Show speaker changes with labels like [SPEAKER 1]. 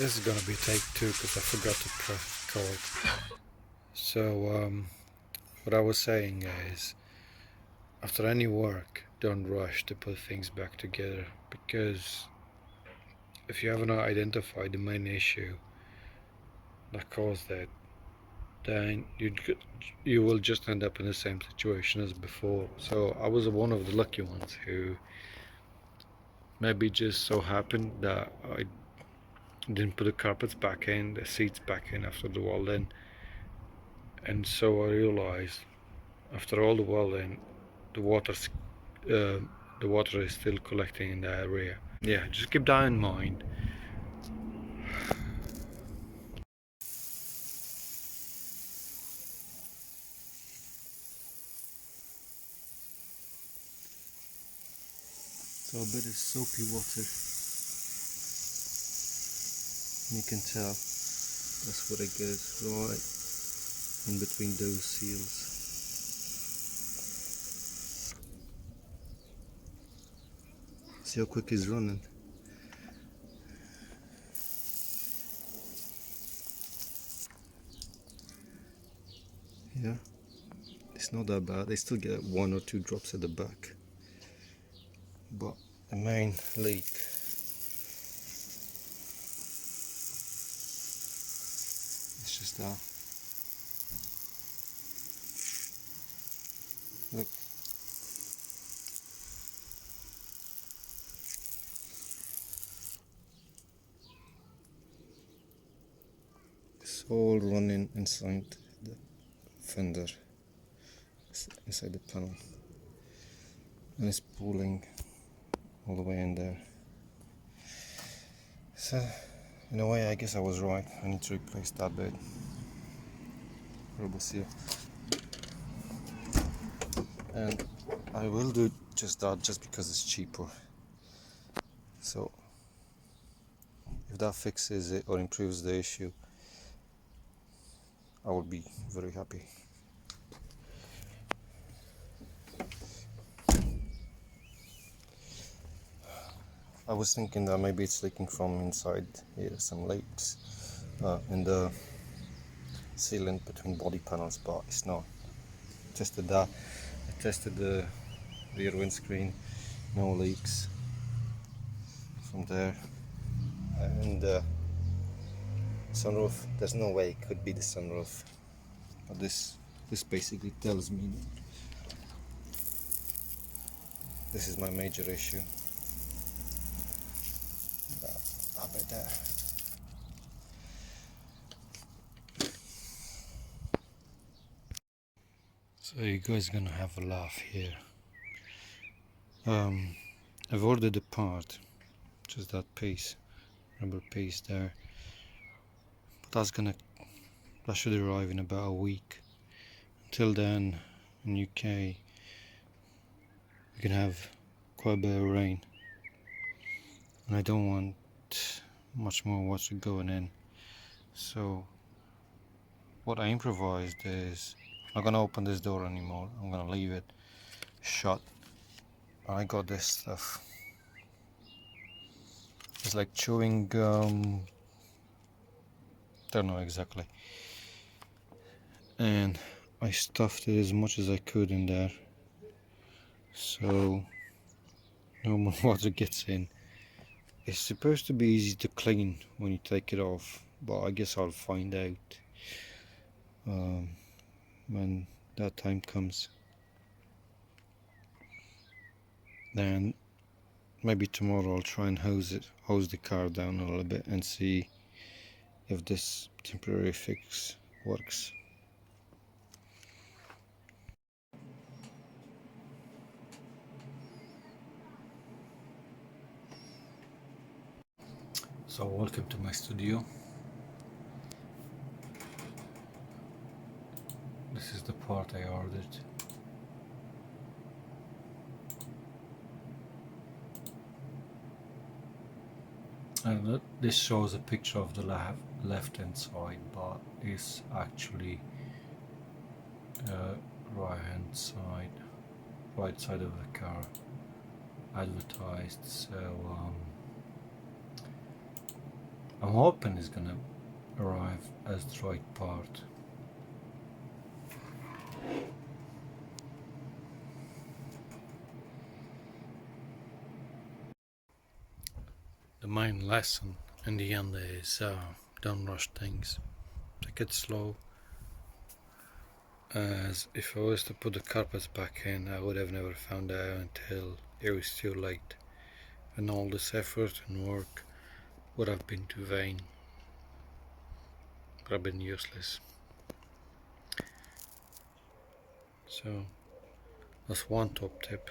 [SPEAKER 1] This is gonna be take two because I forgot to press record. So what I was saying is, after any work, don't rush to put things back together, because if you haven't identified the main issue that caused it, then you will just end up in the same situation as before. So I was one of the lucky ones who maybe just so happened that I didn't put the carpets back in, the seats back in after the welding, and so I realized after all the welding, the water's the water is still collecting in the area. Yeah, just keep that in mind. So a bit of soapy water. You can tell that's what it goes right in between those seals. See how quick he's running. Yeah, it's not that bad. They still get 1 or 2 drops at the back, but the main leak is just that. Look. It's all running inside the fender, inside the panel, and it's pulling all the way in there. So in a way, I guess I was right. I need to replace that bit. Rubber seal, and I will do just that just because it's cheaper. So if that fixes it or improves the issue, I will be very happy. I was thinking that maybe it's leaking from inside here, some leaks in the sealant between body panels, but it's not. Tested that. I tested the rear windscreen, no leaks from there, and sunroof, there's no way it could be the sunroof, but this basically tells me this is my major issue. That bit there. So you guys are gonna have a laugh here. I've ordered a part, just that piece, rubber piece there, but that should arrive in about a week. Until then, in UK, we can have quite a bit of rain, and I don't want much more water going in. So what I improvised is, I'm not gonna open this door anymore. I'm gonna leave it shut. I got this stuff. It's like chewing gum. Don't know exactly. And I stuffed it as much as I could in there, so no more water gets in. It's supposed to be easy to clean when you take it off, but I guess I'll find out when that time comes. Then maybe tomorrow I'll try and hose the car down a little bit and see if this temporary fix works. So welcome to my studio. This is the part I ordered. And this shows a picture of the left hand side, but it's actually right side of the car advertised. So I'm hoping it's gonna arrive as the right part. The main lesson in the end is don't rush things. Take it slow. As if I was to put the carpets back in, I would have never found out until it was too late, and all this effort and work would have been too vain, would have been useless. So that's one top tip.